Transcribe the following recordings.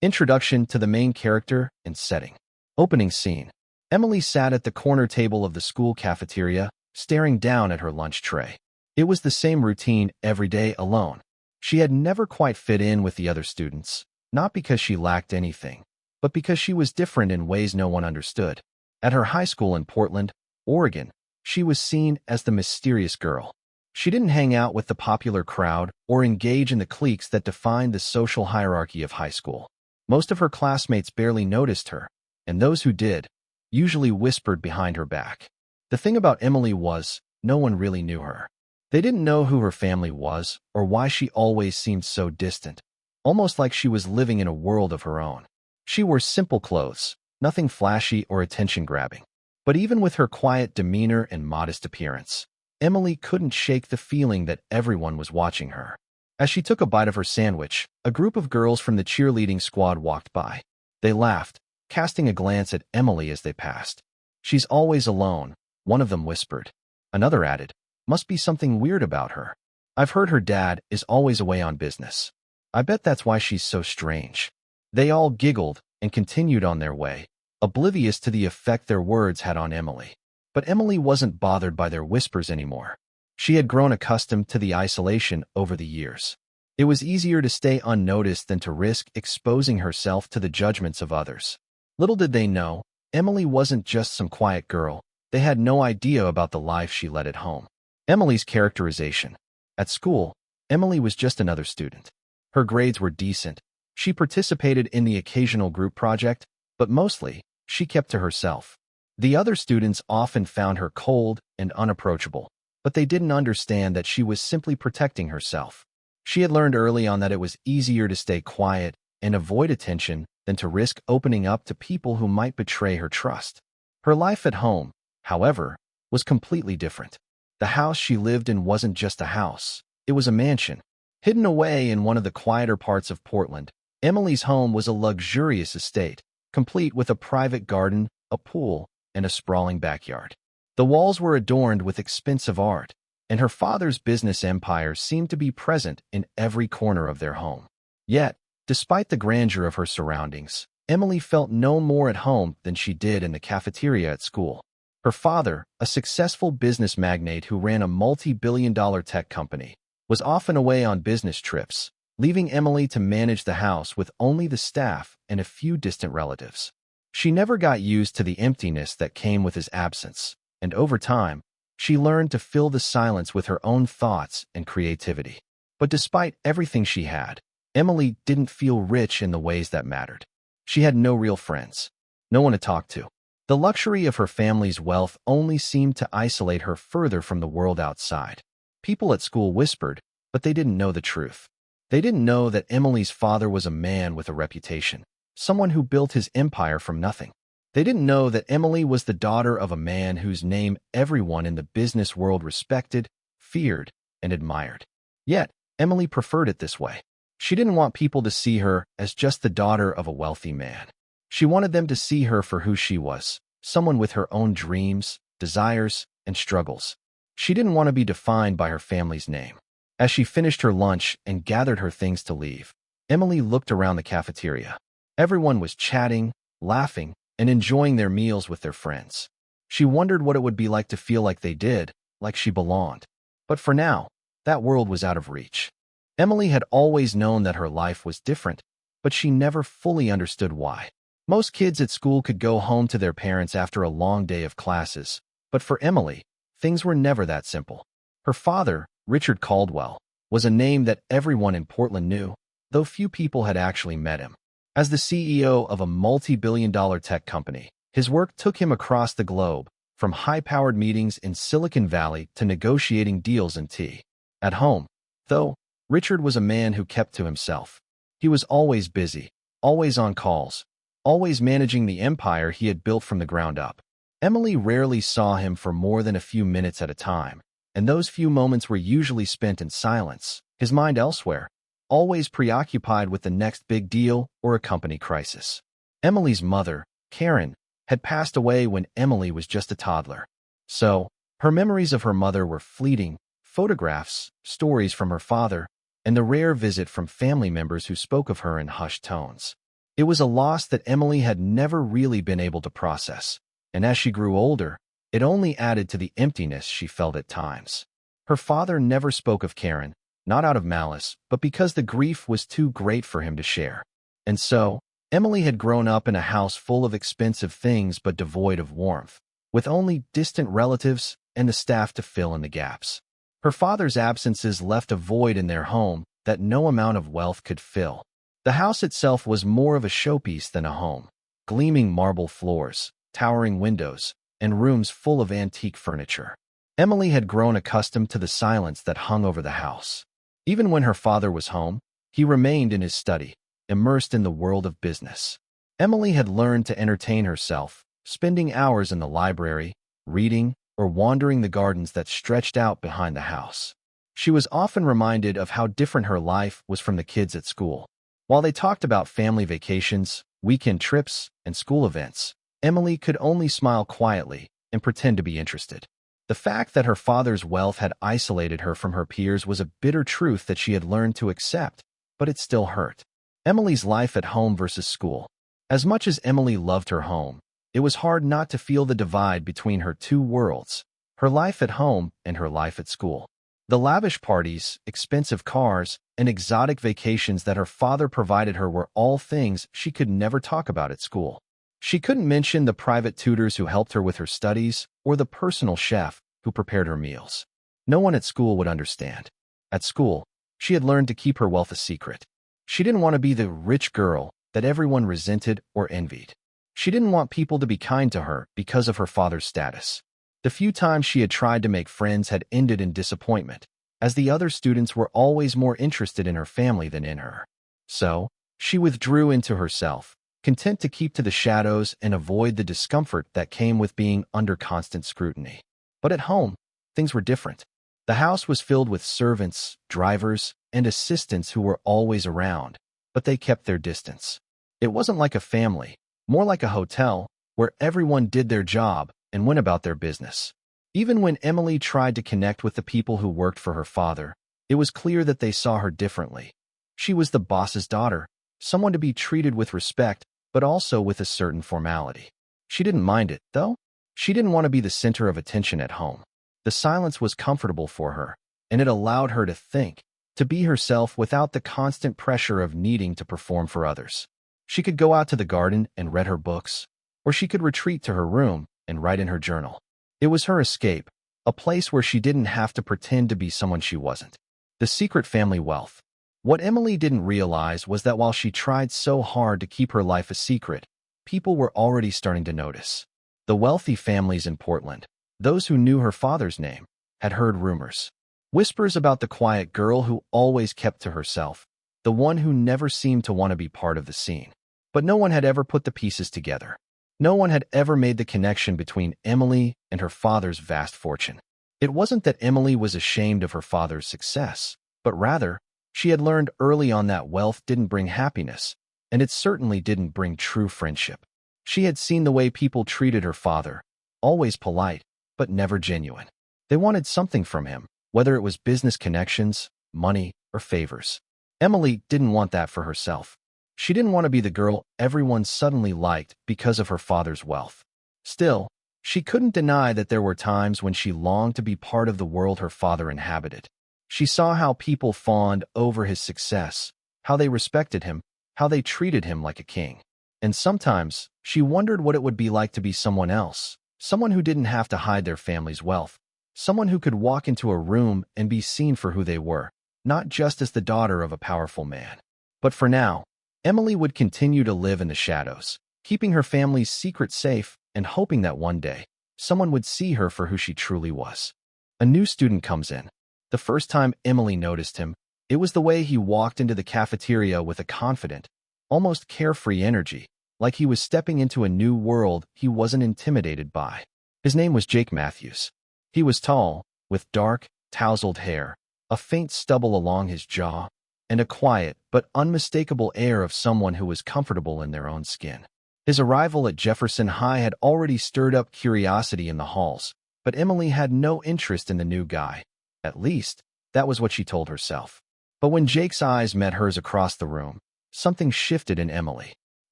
Introduction to the main character and setting. Opening scene. Emily sat at the corner table of the school cafeteria, staring down at her lunch tray. It was the same routine every day alone. She had never quite fit in with the other students, not because she lacked anything, but because she was different in ways no one understood. At her high school in Portland, Oregon, she was seen as the mysterious girl. She didn't hang out with the popular crowd or engage in the cliques that defined the social hierarchy of high school. Most of her classmates barely noticed her, and those who did usually whispered behind her back. The thing about Emily was, no one really knew her. They didn't know who her family was or why she always seemed so distant, almost like she was living in a world of her own. She wore simple clothes, nothing flashy or attention-grabbing. But even with her quiet demeanor and modest appearance, Emily couldn't shake the feeling that everyone was watching her. As she took a bite of her sandwich, a group of girls from the cheerleading squad walked by. They laughed, casting a glance at Emily as they passed. "She's always alone," one of them whispered. Another added, "Must be something weird about her. I've heard her dad is always away on business. I bet that's why she's so strange." They all giggled and continued on their way, oblivious to the effect their words had on Emily. But Emily wasn't bothered by their whispers anymore. She had grown accustomed to the isolation over the years. It was easier to stay unnoticed than to risk exposing herself to the judgments of others. Little did they know, Emily wasn't just some quiet girl. They had no idea about the life she led at home. Emily's characterization. At school, Emily was just another student. Her grades were decent. She participated in the occasional group project, but mostly, she kept to herself. The other students often found her cold and unapproachable, but they didn't understand that she was simply protecting herself. She had learned early on that it was easier to stay quiet and avoid attention than to risk opening up to people who might betray her trust. Her life at home, however, was completely different. The house she lived in wasn't just a house, it was a mansion. Hidden away in one of the quieter parts of Portland, Emily's home was a luxurious estate, complete with a private garden, a pool, and a sprawling backyard. The walls were adorned with expensive art, and her father's business empire seemed to be present in every corner of their home. Yet, despite the grandeur of her surroundings, Emily felt no more at home than she did in the cafeteria at school. Her father, a successful business magnate who ran a multi-billion-dollar tech company, was often away on business trips, leaving Emily to manage the house with only the staff and a few distant relatives. She never got used to the emptiness that came with his absence, and over time, she learned to fill the silence with her own thoughts and creativity. But despite everything she had, Emily didn't feel rich in the ways that mattered. She had no real friends, no one to talk to. The luxury of her family's wealth only seemed to isolate her further from the world outside. People at school whispered, but they didn't know the truth. They didn't know that Emily's father was a man with a reputation, someone who built his empire from nothing. They didn't know that Emily was the daughter of a man whose name everyone in the business world respected, feared, and admired. Yet, Emily preferred it this way. She didn't want people to see her as just the daughter of a wealthy man. She wanted them to see her for who she was, someone with her own dreams, desires, and struggles. She didn't want to be defined by her family's name. As she finished her lunch and gathered her things to leave, Emily looked around the cafeteria. Everyone was chatting, laughing, and enjoying their meals with their friends. She wondered what it would be like to feel like they did, like she belonged. But for now, that world was out of reach. Emily had always known that her life was different, but she never fully understood why. Most kids at school could go home to their parents after a long day of classes, but for Emily, things were never that simple. Her father, Richard Caldwell, was a name that everyone in Portland knew, though few people had actually met him. As the CEO of a multi-billion-dollar tech company, his work took him across the globe, from high-powered meetings in Silicon Valley to negotiating deals in tea. At home, though, Richard was a man who kept to himself. He was always busy, always on calls, always managing the empire he had built from the ground up. Emily rarely saw him for more than a few minutes at a time, and those few moments were usually spent in silence, his mind elsewhere, always preoccupied with the next big deal or a company crisis. Emily's mother, Karen, had passed away when Emily was just a toddler. So, her memories of her mother were fleeting: photographs, stories from her father, and the rare visit from family members who spoke of her in hushed tones. It was a loss that Emily had never really been able to process, and as she grew older, it only added to the emptiness she felt at times. Her father never spoke of Karen, not out of malice, but because the grief was too great for him to share. And so, Emily had grown up in a house full of expensive things but devoid of warmth, with only distant relatives and the staff to fill in the gaps. Her father's absences left a void in their home that no amount of wealth could fill. The house itself was more of a showpiece than a home. Gleaming marble floors, towering windows, and rooms full of antique furniture. Emily had grown accustomed to the silence that hung over the house. Even when her father was home, he remained in his study, immersed in the world of business. Emily had learned to entertain herself, spending hours in the library, reading, or wandering the gardens that stretched out behind the house. She was often reminded of how different her life was from the kids at school. While they talked about family vacations, weekend trips, and school events, Emily could only smile quietly and pretend to be interested. The fact that her father's wealth had isolated her from her peers was a bitter truth that she had learned to accept, but it still hurt. Emily's life at home versus school. As much as Emily loved her home, it was hard not to feel the divide between her two worlds, her life at home and her life at school. The lavish parties, expensive cars, and exotic vacations that her father provided her were all things she could never talk about at school. She couldn't mention the private tutors who helped her with her studies or the personal chef who prepared her meals. No one at school would understand. At school, she had learned to keep her wealth a secret. She didn't want to be the rich girl that everyone resented or envied. She didn't want people to be kind to her because of her father's status. The few times she had tried to make friends had ended in disappointment, as the other students were always more interested in her family than in her. So, she withdrew into herself, content to keep to the shadows and avoid the discomfort that came with being under constant scrutiny. But at home, things were different. The house was filled with servants, drivers, and assistants who were always around, but they kept their distance. It wasn't like a family, more like a hotel, where everyone did their job and went about their business. Even when Emily tried to connect with the people who worked for her father, it was clear that they saw her differently. She was the boss's daughter, someone to be treated with respect, but also with a certain formality. She didn't mind it, though. She didn't want to be the center of attention at home. The silence was comfortable for her, and it allowed her to think, to be herself without the constant pressure of needing to perform for others. She could go out to the garden and read her books, or she could retreat to her room and write in her journal. It was her escape, a place where she didn't have to pretend to be someone she wasn't. The secret family wealth. What Emily didn't realize was that while she tried so hard to keep her life a secret, people were already starting to notice. The wealthy families in Portland, those who knew her father's name, had heard rumors. Whispers about the quiet girl who always kept to herself, the one who never seemed to want to be part of the scene. But no one had ever put the pieces together. No one had ever made the connection between Emily and her father's vast fortune. It wasn't that Emily was ashamed of her father's success, but rather, she had learned early on that wealth didn't bring happiness, and it certainly didn't bring true friendship. She had seen the way people treated her father, always polite, but never genuine. They wanted something from him, whether it was business connections, money, or favors. Emily didn't want that for herself. She didn't want to be the girl everyone suddenly liked because of her father's wealth. Still, she couldn't deny that there were times when she longed to be part of the world her father inhabited. She saw how people fawned over his success, how they respected him, how they treated him like a king. And sometimes, she wondered what it would be like to be someone else, someone who didn't have to hide their family's wealth, someone who could walk into a room and be seen for who they were, not just as the daughter of a powerful man. But for now, Emily would continue to live in the shadows, keeping her family's secret safe and hoping that one day, someone would see her for who she truly was. A new student comes in. The first time Emily noticed him, it was the way he walked into the cafeteria with a confident, almost carefree energy, like he was stepping into a new world he wasn't intimidated by. His name was Jake Matthews. He was tall, with dark, tousled hair, a faint stubble along his jaw, and a quiet but unmistakable air of someone who was comfortable in their own skin. His arrival at Jefferson High had already stirred up curiosity in the halls, but Emily had no interest in the new guy. At least, that was what she told herself. But when Jake's eyes met hers across the room, something shifted in Emily.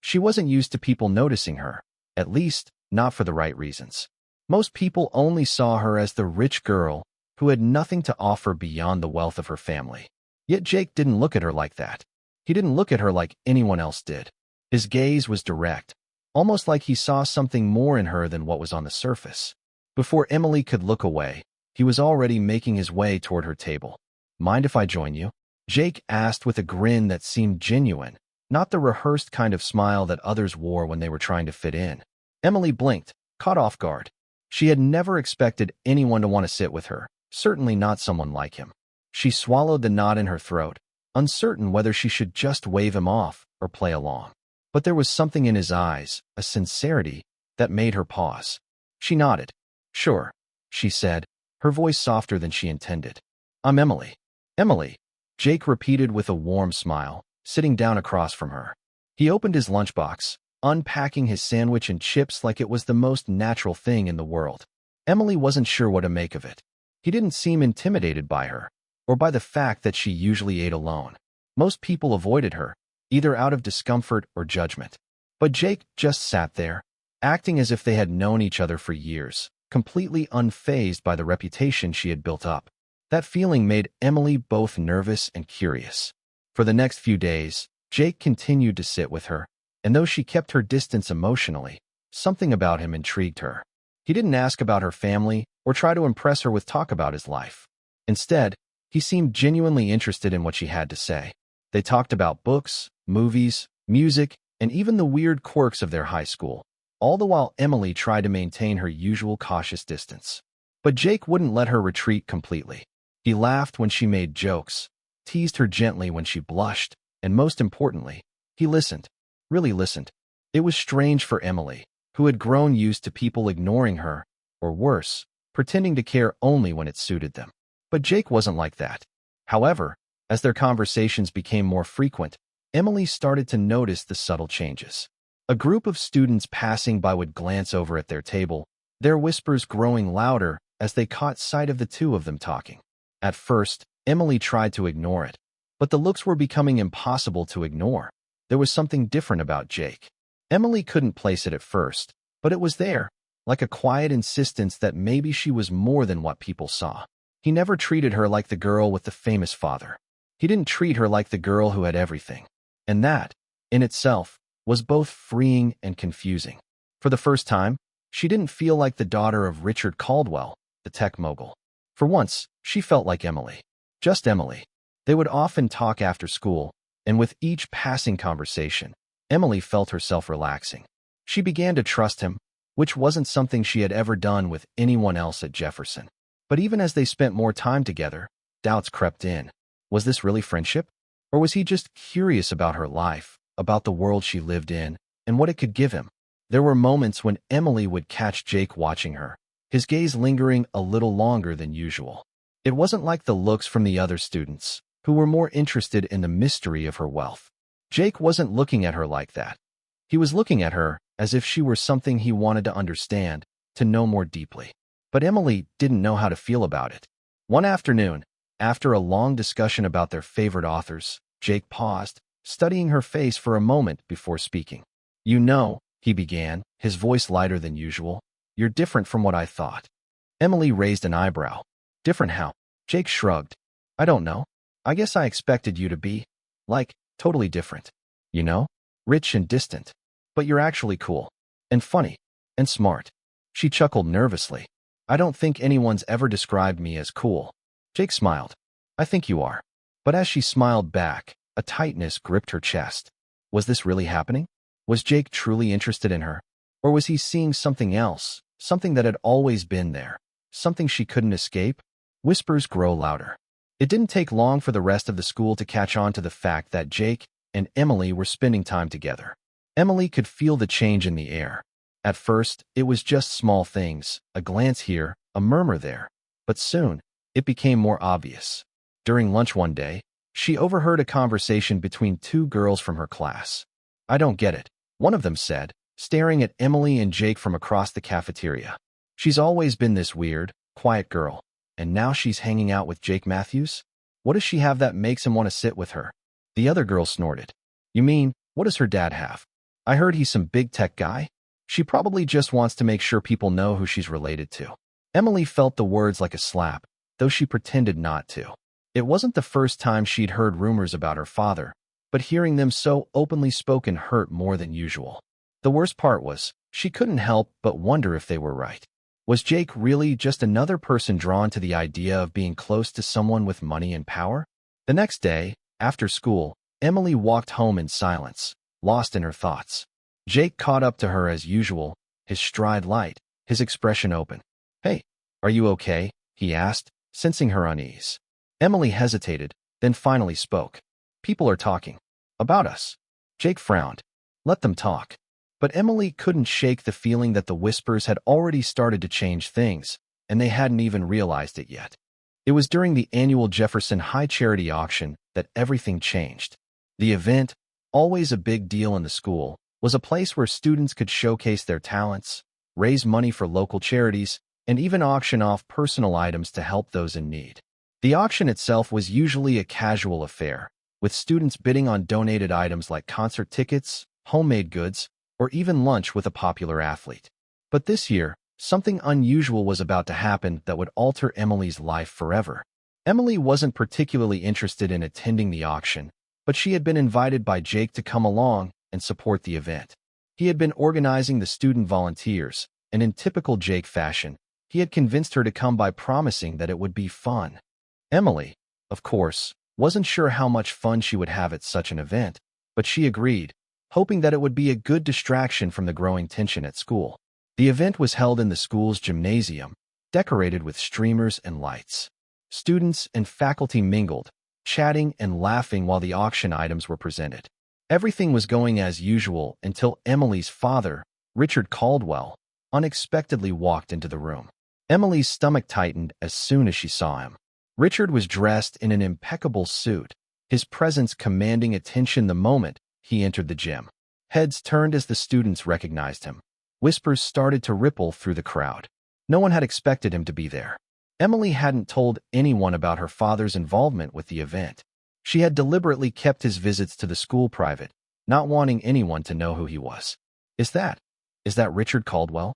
She wasn't used to people noticing her, at least not for the right reasons. Most people only saw her as the rich girl who had nothing to offer beyond the wealth of her family. Yet Jake didn't look at her like that. He didn't look at her like anyone else did. His gaze was direct, almost like he saw something more in her than what was on the surface. Before Emily could look away, he was already making his way toward her table. "Mind if I join you?" Jake asked with a grin that seemed genuine, not the rehearsed kind of smile that others wore when they were trying to fit in. Emily blinked, caught off guard. She had never expected anyone to want to sit with her, certainly not someone like him. She swallowed the knot in her throat, uncertain whether she should just wave him off or play along. But there was something in his eyes, a sincerity, that made her pause. She nodded. "Sure," she said, her voice softer than she intended. "I'm Emily." "Emily," Jake repeated with a warm smile, sitting down across from her. He opened his lunchbox, unpacking his sandwich and chips like it was the most natural thing in the world. Emily wasn't sure what to make of it. He didn't seem intimidated by her, or by the fact that she usually ate alone. Most people avoided her, either out of discomfort or judgment. But Jake just sat there, acting as if they had known each other for years, completely unfazed by the reputation she had built up. That feeling made Emily both nervous and curious. For the next few days, Jake continued to sit with her, and though she kept her distance emotionally, something about him intrigued her. He didn't ask about her family or try to impress her with talk about his life. Instead, he seemed genuinely interested in what she had to say. They talked about books, movies, music, and even the weird quirks of their high school, all the while Emily tried to maintain her usual cautious distance. But Jake wouldn't let her retreat completely. He laughed when she made jokes, teased her gently when she blushed, and most importantly, he listened, really listened. It was strange for Emily, who had grown used to people ignoring her, or worse, pretending to care only when it suited them. But Jake wasn't like that. However, as their conversations became more frequent, Emily started to notice the subtle changes. A group of students passing by would glance over at their table, their whispers growing louder as they caught sight of the two of them talking. At first, Emily tried to ignore it, but the looks were becoming impossible to ignore. There was something different about Jake. Emily couldn't place it at first, but it was there, like a quiet insistence that maybe she was more than what people saw. He never treated her like the girl with the famous father. He didn't treat her like the girl who had everything. And that, in itself, was both freeing and confusing. For the first time, she didn't feel like the daughter of Richard Caldwell, the tech mogul. For once, she felt like Emily. Just Emily. They would often talk after school, and with each passing conversation, Emily felt herself relaxing. She began to trust him, which wasn't something she had ever done with anyone else at Jefferson. But even as they spent more time together, doubts crept in. Was this really friendship? Or was he just curious about her life, about the world she lived in, and what it could give him? There were moments when Emily would catch Jake watching her, his gaze lingering a little longer than usual. It wasn't like the looks from the other students, who were more interested in the mystery of her wealth. Jake wasn't looking at her like that. He was looking at her as if she were something he wanted to understand, to know more deeply. But Emily didn't know how to feel about it. One afternoon, after a long discussion about their favorite authors, Jake paused, studying her face for a moment before speaking. "You know," he began, his voice lighter than usual, "you're different from what I thought." Emily raised an eyebrow. "Different how?" Jake shrugged. "I don't know. I guess I expected you to be, like, totally different. You know? Rich and distant. But you're actually cool. And funny. And smart." She chuckled nervously. "I don't think anyone's ever described me as cool." Jake smiled. "I think you are." But as she smiled back, a tightness gripped her chest. Was this really happening? Was Jake truly interested in her? Or was he seeing something else, something that had always been there, something she couldn't escape? Whispers grow louder. It didn't take long for the rest of the school to catch on to the fact that Jake and Emily were spending time together. Emily could feel the change in the air. At first, it was just small things, a glance here, a murmur there. But soon, it became more obvious. During lunch one day, she overheard a conversation between two girls from her class. "I don't get it," one of them said, staring at Emily and Jake from across the cafeteria. "She's always been this weird, quiet girl, and now she's hanging out with Jake Matthews? What does she have that makes him want to sit with her?" The other girl snorted. "You mean, what does her dad have?" I heard he's some big tech guy. She probably just wants to make sure people know who she's related to. Emily felt the words like a slap, though she pretended not to. It wasn't the first time she'd heard rumors about her father, but hearing them so openly spoken hurt more than usual. The worst part was, she couldn't help but wonder if they were right. Was Jake really just another person drawn to the idea of being close to someone with money and power? The next day, after school, Emily walked home in silence, lost in her thoughts. Jake caught up to her as usual, his stride light, his expression open. "Hey, are you okay?" he asked, sensing her unease. Emily hesitated, then finally spoke. "People are talking. About us." Jake frowned. "Let them talk." But Emily couldn't shake the feeling that the whispers had already started to change things, and they hadn't even realized it yet. It was during the annual Jefferson High charity auction that everything changed. The event, always a big deal in the school, was a place where students could showcase their talents, raise money for local charities, and even auction off personal items to help those in need. The auction itself was usually a casual affair, with students bidding on donated items like concert tickets, homemade goods, or even lunch with a popular athlete. But this year, something unusual was about to happen that would alter Emily's life forever. Emily wasn't particularly interested in attending the auction, but she had been invited by Jake to come along and support the event. He had been organizing the student volunteers, and in typical Jake fashion, he had convinced her to come by promising that it would be fun. Emily, of course, wasn't sure how much fun she would have at such an event, but she agreed, hoping that it would be a good distraction from the growing tension at school. The event was held in the school's gymnasium, decorated with streamers and lights. Students and faculty mingled, chatting and laughing while the auction items were presented. Everything was going as usual until Emily's father, Richard Caldwell, unexpectedly walked into the room. Emily's stomach tightened as soon as she saw him. Richard was dressed in an impeccable suit, his presence commanding attention the moment he entered the gym. Heads turned as the students recognized him. Whispers started to ripple through the crowd. No one had expected him to be there. Emily hadn't told anyone about her father's involvement with the event. She had deliberately kept his visits to the school private, not wanting anyone to know who he was. Is that Richard Caldwell?"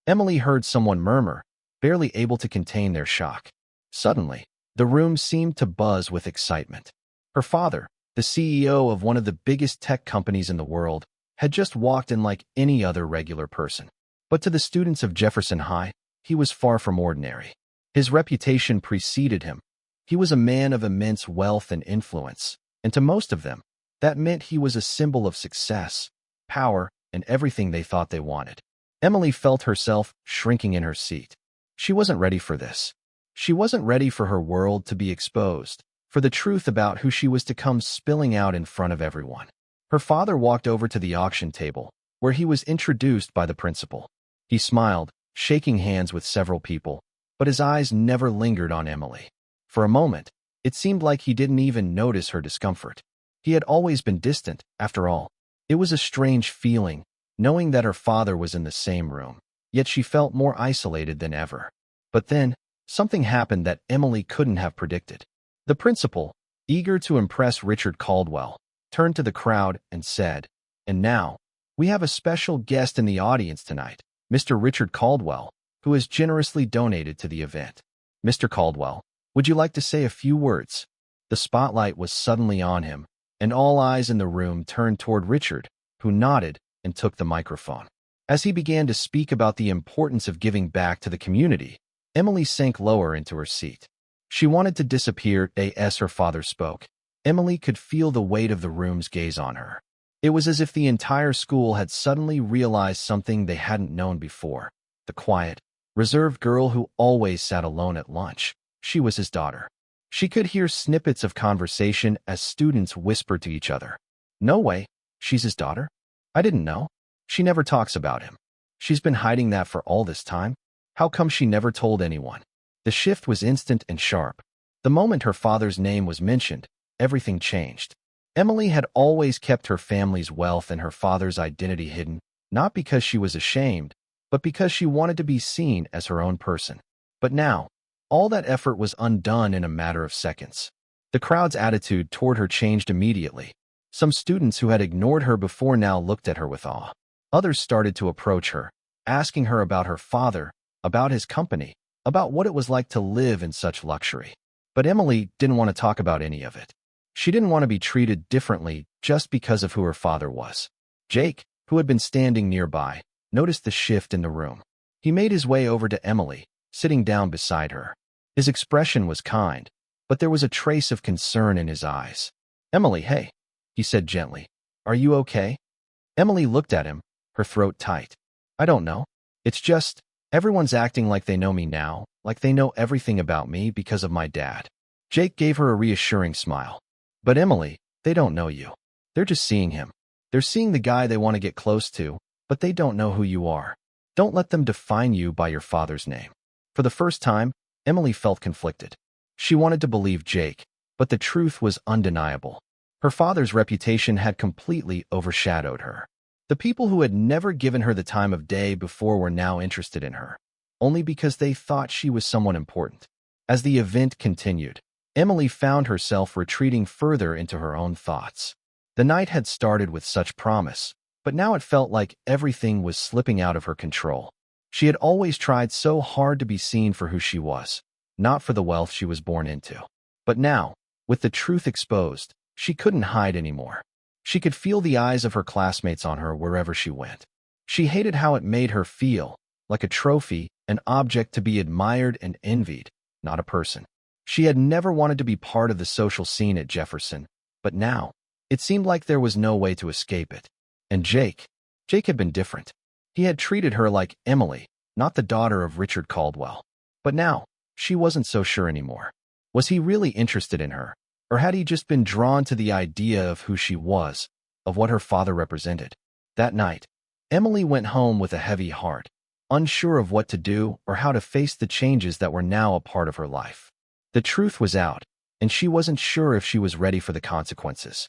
Emily heard someone murmur, barely able to contain their shock. Suddenly, the room seemed to buzz with excitement. Her father, the CEO of one of the biggest tech companies in the world, had just walked in like any other regular person. But to the students of Jefferson High, he was far from ordinary. His reputation preceded him. He was a man of immense wealth and influence, and to most of them, that meant he was a symbol of success, power, and everything they thought they wanted. Emily felt herself shrinking in her seat. She wasn't ready for this. She wasn't ready for her world to be exposed, for the truth about who she was to come spilling out in front of everyone. Her father walked over to the auction table, where he was introduced by the principal. He smiled, shaking hands with several people, but his eyes never lingered on Emily. For a moment, it seemed like he didn't even notice her discomfort. He had always been distant, after all. It was a strange feeling, knowing that her father was in the same room, yet she felt more isolated than ever. But then, something happened that Emily couldn't have predicted. The principal, eager to impress Richard Caldwell, turned to the crowd and said, "And now, we have a special guest in the audience tonight, Mr. Richard Caldwell, who has generously donated to the event. Mr. Caldwell, would you like to say a few words?" The spotlight was suddenly on him, and all eyes in the room turned toward Richard, who nodded and took the microphone. As he began to speak about the importance of giving back to the community, Emily sank lower into her seat. She wanted to disappear as her father spoke. Emily could feel the weight of the room's gaze on her. It was as if the entire school had suddenly realized something they hadn't known before. The quiet, reserved girl who always sat alone at lunch. She was his daughter. She could hear snippets of conversation as students whispered to each other. "No way, she's his daughter? I didn't know. She never talks about him. She's been hiding that for all this time? How come she never told anyone?" The shift was instant and sharp. The moment her father's name was mentioned, everything changed. Emily had always kept her family's wealth and her father's identity hidden, not because she was ashamed, but because she wanted to be seen as her own person. But now, all that effort was undone in a matter of seconds. The crowd's attitude toward her changed immediately. Some students who had ignored her before now looked at her with awe. Others started to approach her, asking her about her father, about his company, about what it was like to live in such luxury. But Emily didn't want to talk about any of it. She didn't want to be treated differently just because of who her father was. Jake, who had been standing nearby, noticed the shift in the room. He made his way over to Emily, sitting down beside her. His expression was kind, but there was a trace of concern in his eyes. "Emily, hey," he said gently. "Are you okay?" Emily looked at him, her throat tight. "I don't know. It's just, everyone's acting like they know me now, like they know everything about me because of my dad." Jake gave her a reassuring smile. "But Emily, they don't know you. They're just seeing him. They're seeing the guy they want to get close to, but they don't know who you are. Don't let them define you by your father's name." For the first time, Emily felt conflicted. She wanted to believe Jake, but the truth was undeniable. Her father's reputation had completely overshadowed her. The people who had never given her the time of day before were now interested in her, only because they thought she was someone important. As the event continued, Emily found herself retreating further into her own thoughts. The night had started with such promise, but now it felt like everything was slipping out of her control. She had always tried so hard to be seen for who she was, not for the wealth she was born into. But now, with the truth exposed, she couldn't hide anymore. She could feel the eyes of her classmates on her wherever she went. She hated how it made her feel, like a trophy, an object to be admired and envied, not a person. She had never wanted to be part of the social scene at Jefferson, but now, it seemed like there was no way to escape it. And Jake had been different. He had treated her like Emily, not the daughter of Richard Caldwell. But now, she wasn't so sure anymore. Was he really interested in her? Or had he just been drawn to the idea of who she was, of what her father represented? That night, Emily went home with a heavy heart, unsure of what to do or how to face the changes that were now a part of her life. The truth was out, and she wasn't sure if she was ready for the consequences.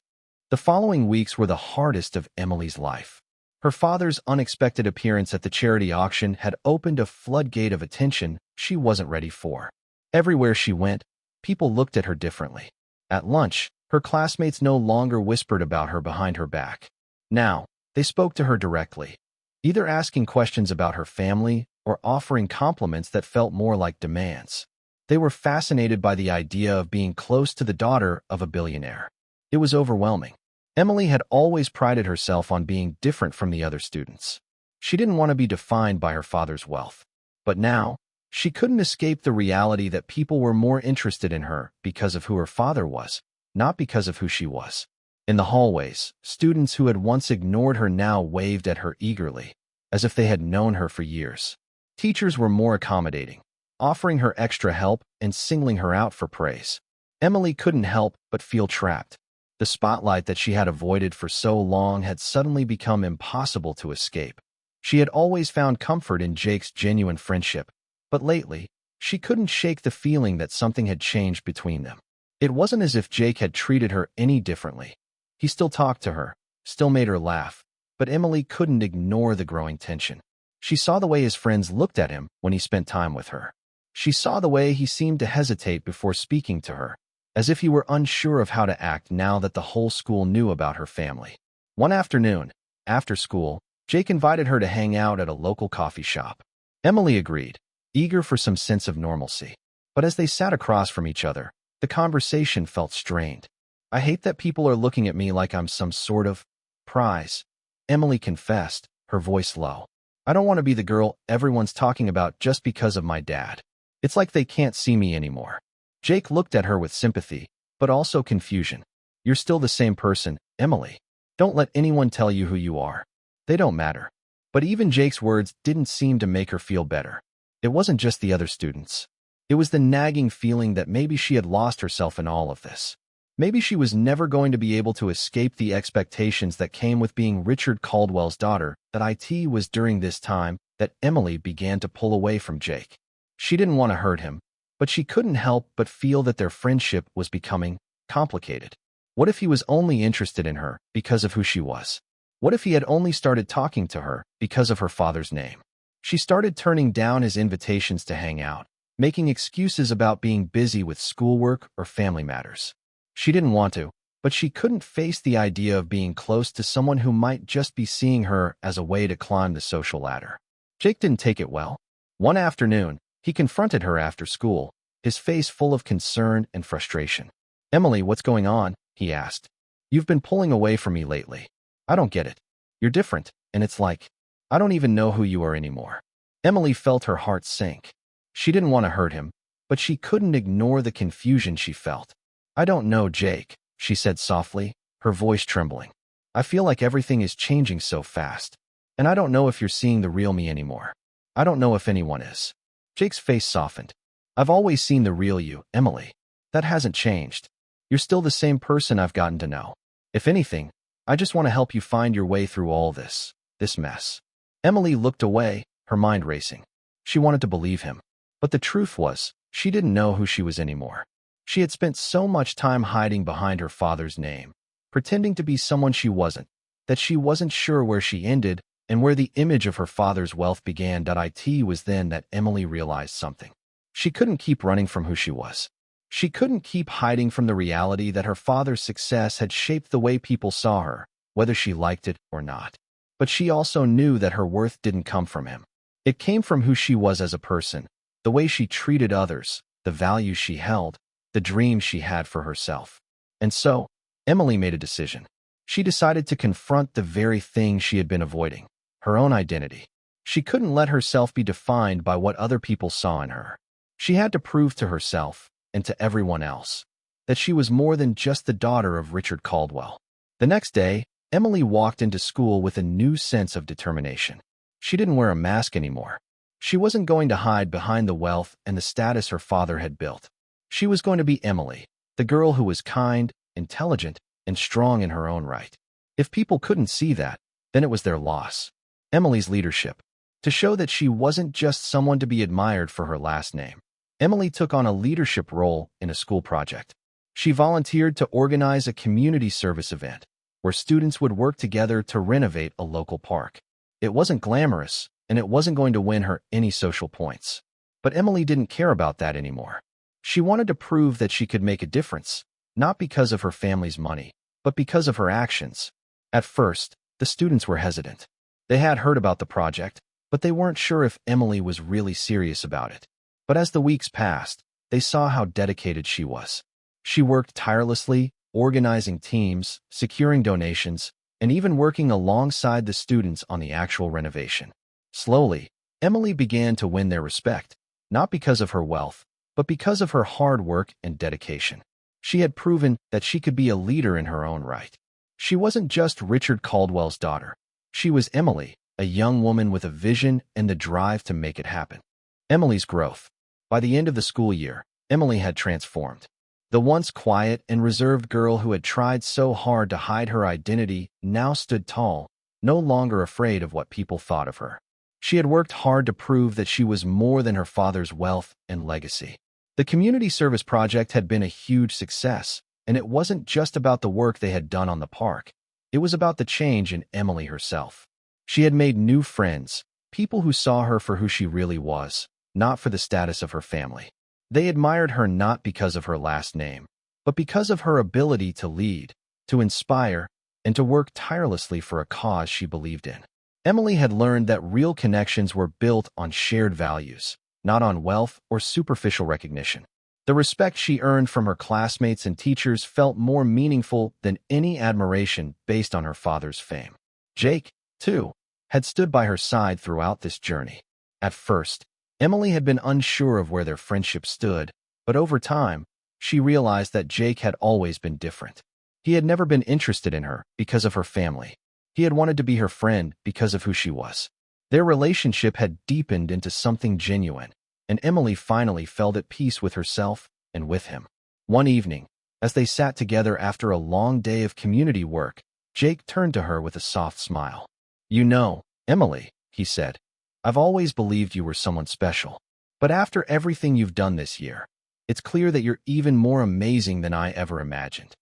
The following weeks were the hardest of Emily's life. Her father's unexpected appearance at the charity auction had opened a floodgate of attention she wasn't ready for. Everywhere she went, people looked at her differently. At lunch, her classmates no longer whispered about her behind her back. Now, they spoke to her directly, either asking questions about her family or offering compliments that felt more like demands. They were fascinated by the idea of being close to the daughter of a billionaire. It was overwhelming. Emily had always prided herself on being different from the other students. She didn't want to be defined by her father's wealth. But now, she couldn't escape the reality that people were more interested in her because of who her father was, not because of who she was. In the hallways, students who had once ignored her now waved at her eagerly, as if they had known her for years. Teachers were more accommodating, offering her extra help and singling her out for praise. Emily couldn't help but feel trapped. The spotlight that she had avoided for so long had suddenly become impossible to escape. She had always found comfort in Jake's genuine friendship, but lately, she couldn't shake the feeling that something had changed between them. It wasn't as if Jake had treated her any differently. He still talked to her, still made her laugh, but Emily couldn't ignore the growing tension. She saw the way his friends looked at him when he spent time with her. She saw the way he seemed to hesitate before speaking to her, as if he were unsure of how to act now that the whole school knew about her family. One afternoon, after school, Jake invited her to hang out at a local coffee shop. Emily agreed, eager for some sense of normalcy. But as they sat across from each other, the conversation felt strained. "I hate that people are looking at me like I'm some sort of prize," Emily confessed, her voice low. "I don't want to be the girl everyone's talking about just because of my dad. It's like they can't see me anymore." Jake looked at her with sympathy, but also confusion. "You're still the same person, Emily. Don't let anyone tell you who you are. They don't matter." But even Jake's words didn't seem to make her feel better. It wasn't just the other students. It was the nagging feeling that maybe she had lost herself in all of this. Maybe she was never going to be able to escape the expectations that came with being Richard Caldwell's daughter. That it was during this time that Emily began to pull away from Jake. She didn't want to hurt him, but she couldn't help but feel that their friendship was becoming complicated. What if he was only interested in her because of who she was? What if he had only started talking to her because of her father's name? She started turning down his invitations to hang out, making excuses about being busy with schoolwork or family matters. She didn't want to, but she couldn't face the idea of being close to someone who might just be seeing her as a way to climb the social ladder. Jake didn't take it well. One afternoon, he confronted her after school, his face full of concern and frustration. "Emily, what's going on?" he asked. "You've been pulling away from me lately. I don't get it. You're different, and it's like, I don't even know who you are anymore." Emily felt her heart sink. She didn't want to hurt him, but she couldn't ignore the confusion she felt. "I don't know, Jake," she said softly, her voice trembling. "I feel like everything is changing so fast, and I don't know if you're seeing the real me anymore. I don't know if anyone is." Jake's face softened. "I've always seen the real you, Emily. That hasn't changed. You're still the same person I've gotten to know. If anything, I just want to help you find your way through all this mess." Emily looked away, her mind racing. She wanted to believe him, but the truth was, she didn't know who she was anymore. She had spent so much time hiding behind her father's name, pretending to be someone she wasn't, that she wasn't sure where she ended and where the image of her father's wealth began. It was then that Emily realized something. She couldn't keep running from who she was. She couldn't keep hiding from the reality that her father's success had shaped the way people saw her, whether she liked it or not. But she also knew that her worth didn't come from him. It came from who she was as a person, the way she treated others, the values she held, the dreams she had for herself. And so, Emily made a decision. She decided to confront the very thing she had been avoiding, her own identity. She couldn't let herself be defined by what other people saw in her. She had to prove to herself, and to everyone else, that she was more than just the daughter of Richard Caldwell. The next day, Emily walked into school with a new sense of determination. She didn't wear a mask anymore. She wasn't going to hide behind the wealth and the status her father had built. She was going to be Emily, the girl who was kind, intelligent, and strong in her own right. If people couldn't see that, then it was their loss. Emily's leadership. To show that she wasn't just someone to be admired for her last name, Emily took on a leadership role in a school project. She volunteered to organize a community service event where students would work together to renovate a local park. It wasn't glamorous, and it wasn't going to win her any social points. But Emily didn't care about that anymore. She wanted to prove that she could make a difference, not because of her family's money, but because of her actions. At first, the students were hesitant. They had heard about the project, but they weren't sure if Emily was really serious about it. But as the weeks passed, they saw how dedicated she was. She worked tirelessly, organizing teams, securing donations, and even working alongside the students on the actual renovation. Slowly, Emily began to win their respect, not because of her wealth, but because of her hard work and dedication. She had proven that she could be a leader in her own right. She wasn't just Richard Caldwell's daughter. She was Emily, a young woman with a vision and the drive to make it happen. Emily's growth. By the end of the school year, Emily had transformed. The once quiet and reserved girl who had tried so hard to hide her identity now stood tall, no longer afraid of what people thought of her. She had worked hard to prove that she was more than her father's wealth and legacy. The community service project had been a huge success, and it wasn't just about the work they had done on the park. It was about the change in Emily herself. She had made new friends, people who saw her for who she really was, not for the status of her family. They admired her not because of her last name, but because of her ability to lead, to inspire, and to work tirelessly for a cause she believed in. Emily had learned that real connections were built on shared values, not on wealth or superficial recognition. The respect she earned from her classmates and teachers felt more meaningful than any admiration based on her father's fame. Jake, too, had stood by her side throughout this journey. At first, Emily had been unsure of where their friendship stood, but over time, she realized that Jake had always been different. He had never been interested in her because of her family. He had wanted to be her friend because of who she was. Their relationship had deepened into something genuine, and Emily finally felt at peace with herself and with him. One evening, as they sat together after a long day of community work, Jake turned to her with a soft smile. "You know, Emily," he said, "I've always believed you were someone special. But after everything you've done this year, it's clear that you're even more amazing than I ever imagined."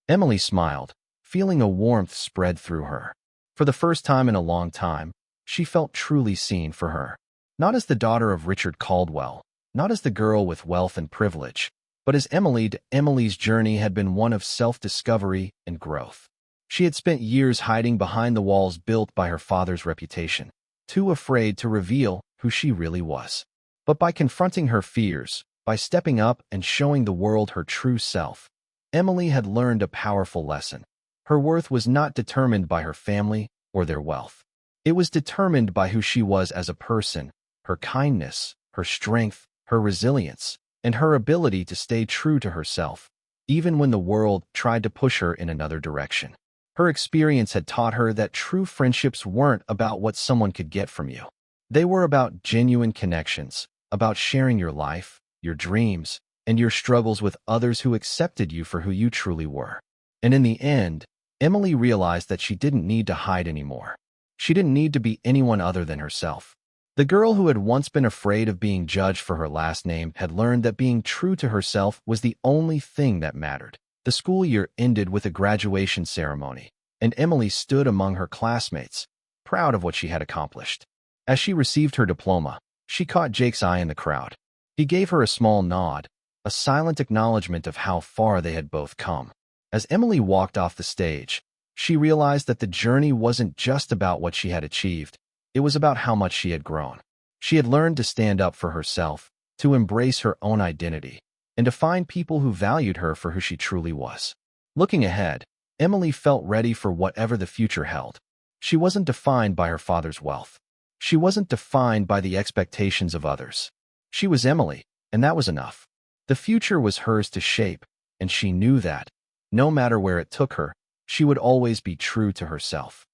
Emily smiled, feeling a warmth spread through her. For the first time in a long time, she felt truly seen for her. Not as the daughter of Richard Caldwell, not as the girl with wealth and privilege, But as Emily's journey had been one of self-discovery and growth. She had spent years hiding behind the walls built by her father's reputation, too afraid to reveal who she really was. But by confronting her fears, by stepping up and showing the world her true self, Emily had learned a powerful lesson. Her worth was not determined by her family or their wealth. It was determined by who she was as a person, her kindness, her strength, her resilience, and her ability to stay true to herself, even when the world tried to push her in another direction. Her experience had taught her that true friendships weren't about what someone could get from you. They were about genuine connections, about sharing your life, your dreams, and your struggles with others who accepted you for who you truly were. And in the end, Emily realized that she didn't need to hide anymore. She didn't need to be anyone other than herself. The girl who had once been afraid of being judged for her last name had learned that being true to herself was the only thing that mattered. The school year ended with a graduation ceremony, and Emily stood among her classmates, proud of what she had accomplished. As she received her diploma, she caught Jake's eye in the crowd. He gave her a small nod, a silent acknowledgement of how far they had both come. As Emily walked off the stage, she realized that the journey wasn't just about what she had achieved. It was about how much she had grown. She had learned to stand up for herself, to embrace her own identity, and to find people who valued her for who she truly was. Looking ahead, Emily felt ready for whatever the future held. She wasn't defined by her father's wealth. She wasn't defined by the expectations of others. She was Emily, and that was enough. The future was hers to shape, and she knew that, no matter where it took her, she would always be true to herself.